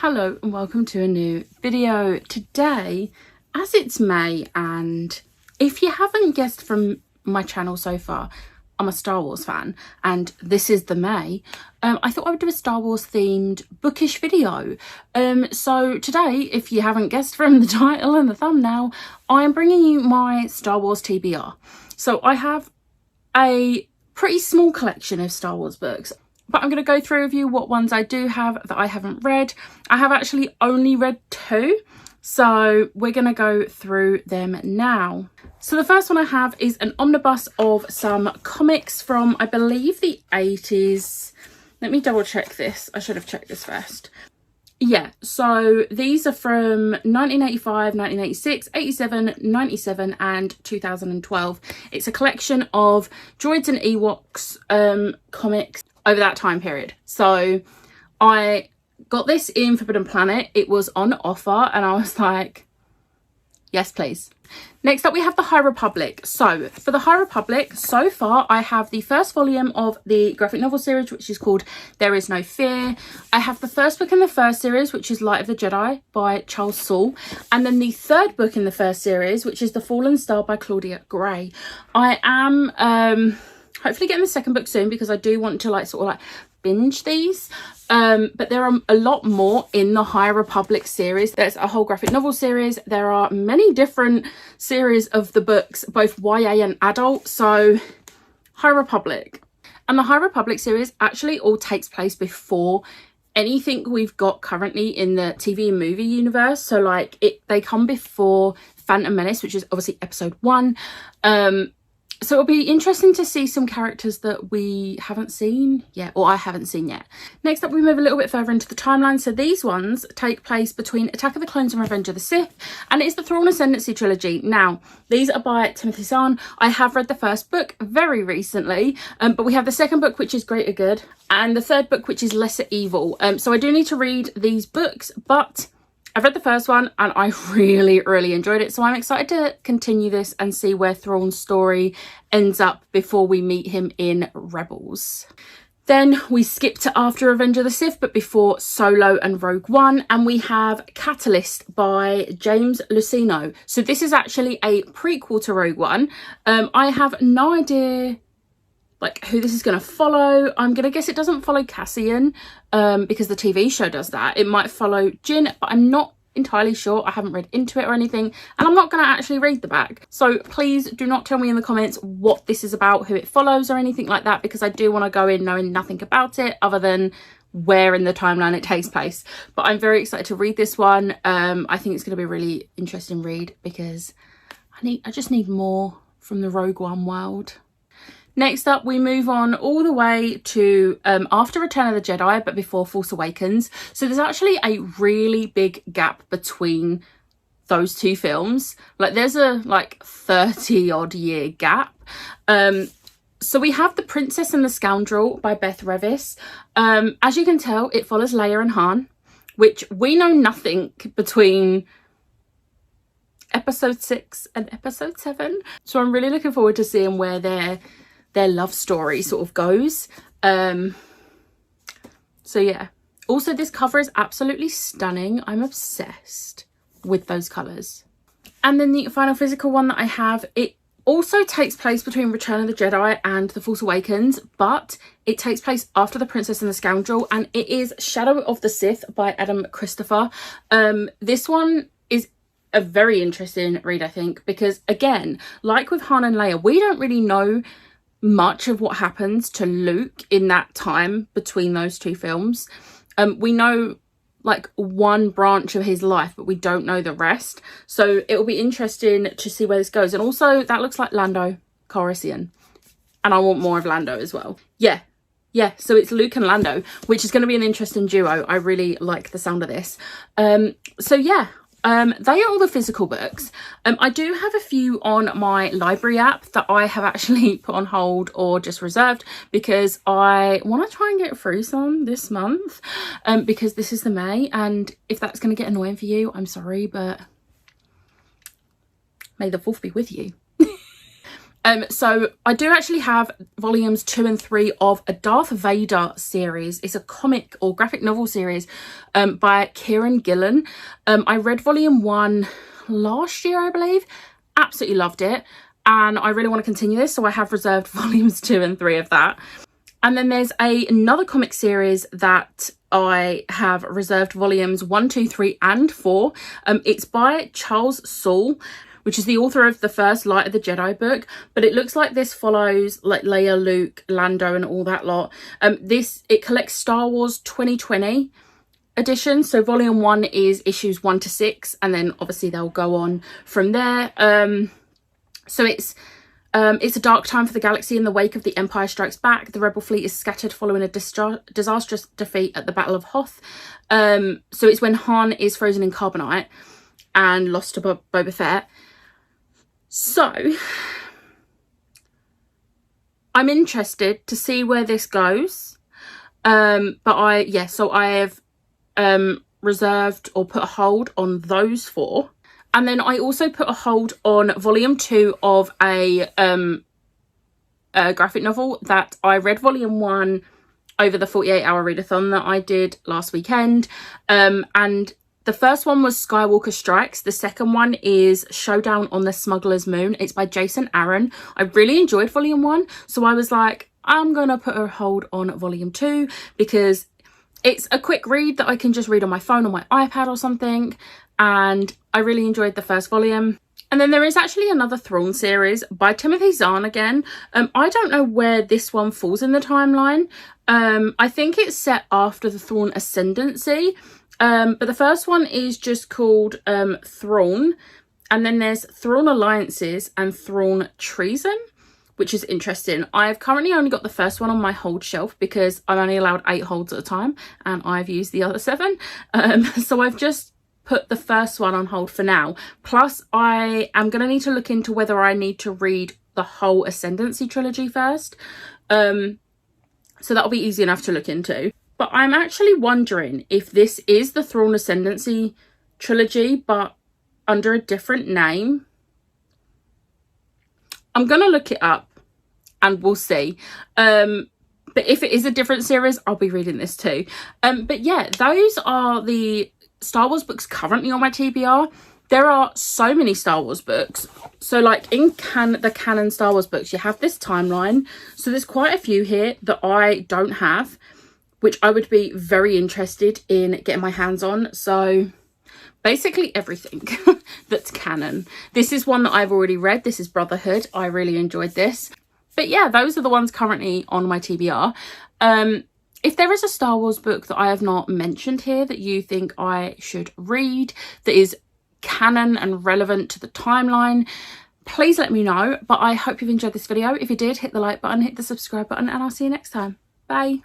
Hello and welcome to a new video. Today, as it's May, and if you haven't guessed from my channel so far, I'm a Star Wars fan and this is the May. I thought I would do a Star Wars themed bookish video. So today, if you haven't guessed from the title and the thumbnail, I am bringing you my Star Wars TBR. So I have a pretty small collection of Star Wars books, but I'm going to go through with you what ones I do have that I haven't read. I have actually only read 2, so we're going to go through them now. So the first one I have is an omnibus of some comics from, I believe, the 80s. Let me double check this. I should have checked this first. Yeah, so these are from 1985, 1986, 87, 97 and 2012. It's a collection of droids and Ewoks comics over that time period. So I got this in Forbidden Planet. It was on offer and I was like, yes please. Next up we have the High Republic. So for the High Republic, so far I have the first volume of the graphic novel series, which is called There Is No Fear. I have the first book in the first series, which is Light of the Jedi by Charles Soule, and then the third book in the first series, which is The Fallen Star by Claudia Gray. I am hopefully getting the second book soon because I do want to sort of binge these. But there are a lot more in the High Republic series. There's a whole graphic novel series. There are many different series of the books, both YA and adult. So High Republic. And the High Republic series actually all takes place before anything we've got currently in the TV and movie universe. So they come before Phantom Menace, which is obviously episode 1. So it'll be interesting to see some characters that we haven't seen yet, or I haven't seen yet. Next up, we move a little bit further into the timeline. So these ones take place between Attack of the Clones and Revenge of the Sith, and it's the Thrawn Ascendancy trilogy. Now, these are by Timothy Zahn. I have read the first book very recently, but we have the second book, which is Greater Good, and the third book, which is Lesser Evil. So I do need to read these books, but I've read the first one and I really enjoyed it. So I'm excited to continue this and see where Thrawn's story ends up before we meet him in Rebels. Then we skip to after Revenge of the Sith, but before Solo and Rogue One, and we have Catalyst by James Luceno. So this is actually a prequel to Rogue One. I have no idea who this is going to follow. I'm going to guess it doesn't follow Cassian because the TV show does that. It might follow Jin, but I'm not entirely sure. I haven't read into it or anything, and I'm not going to actually read the back. So please do not tell me in the comments what this is about, who it follows or anything like that, because I do want to go in knowing nothing about it other than where in the timeline it takes place. But I'm very excited to read this one. I think it's going to be a really interesting read because I just need more from the Rogue One world. Next up, we move on all the way to after Return of the Jedi, but before Force Awakens. So there's actually a really big gap between those two films. There's a 30 odd year gap. So we have The Princess and the Scoundrel by Beth Revis. As you can tell, it follows Leia and Han, which we know nothing between episode 6 and episode 7. So I'm really looking forward to seeing where their love story sort of goes. So yeah, also this cover is absolutely stunning. I'm obsessed with those colors. And then the final physical one that I have, it also takes place between Return of the Jedi and The Force Awakens, but it takes place after The Princess and the Scoundrel, and it is Shadow of the Sith by Adam Christopher. This one is a very interesting read, I think, because again, like with Han and Leia, we don't really know much of what happens to Luke in that time between those two films. We know one branch of his life, but we don't know the rest. So it will be interesting to see where this goes. And also that looks like Lando Calrissian, and I want more of Lando as well. Yeah, so it's Luke and Lando, which is going to be an interesting duo. I really like the sound of this. So yeah, they are all the physical books. I do have a few on my library app that I have actually put on hold or just reserved because I want to try and get through some this month, because this is the May, and if that's going to get annoying for you, I'm sorry, but may the 4th be with you. So I do actually have volumes 2 and 3 of a Darth Vader series. It's a comic or graphic novel series by Kieran Gillen. I read volume 1 last year, I believe. Absolutely loved it. And I really want to continue this, so I have reserved volumes 2 and 3 of that. And then there's another comic series that I have reserved volumes 1, 2, 3 and 4. It's by Charles Soule, which is the author of the first Light of the Jedi book, but it looks like this follows like Leia, Luke, Lando and all that lot. It collects Star Wars 2020 edition, so volume 1 is issues 1 to 6, and then obviously they'll go on from there. So it's a dark time for the galaxy. In the wake of The Empire Strikes Back, the rebel fleet is scattered following a disastrous defeat at the Battle of Hoth. So it's when Han is frozen in carbonite and lost to Boba Fett. So I'm interested to see where this goes. But I have reserved or put a hold on those 4. And then I also put a hold on volume 2 of a graphic novel that I read volume 1 over the 48-hour readathon that I did last weekend. And the first one was Skywalker Strikes. The second one is Showdown on the Smuggler's Moon. It's by Jason Aaron. I really enjoyed volume 1. So I was like, I'm going to put a hold on volume 2 because it's a quick read that I can just read on my phone or my iPad or something. And I really enjoyed the first volume. And then there is actually another Thrawn series by Timothy Zahn again. I don't know where this one falls in the timeline. I think it's set after the Thrawn Ascendancy. But the first one is just called Thrawn. And then there's Thrawn Alliances and Thrawn Treason, which is interesting. I've currently only got the first one on my hold shelf because I'm only allowed 8 holds at a time. And I've used the other 7. So I've just put the first one on hold for now. Plus, I am going to need to look into whether I need to read the whole Ascendancy trilogy first. So that'll be easy enough to look into. But I'm actually wondering if this is the Thrawn Ascendancy trilogy, but under a different name. I'm going to look it up and we'll see. But if it is a different series, I'll be reading this too. But yeah, those are the Star Wars books currently on my TBR. There are so many Star Wars books. So like in the canon Star Wars books, you have this timeline. So there's quite a few here that I don't have, which I would be very interested in getting my hands on. So basically everything that's canon. This is one that I've already read. This is Brotherhood. I really enjoyed this. But yeah, those are the ones currently on my TBR. If there is a Star Wars book that I have not mentioned here that you think I should read, that is canon and relevant to the timeline, please let me know. But I hope you've enjoyed this video. If you did, hit the like button, hit the subscribe button, and I'll see you next time. Bye.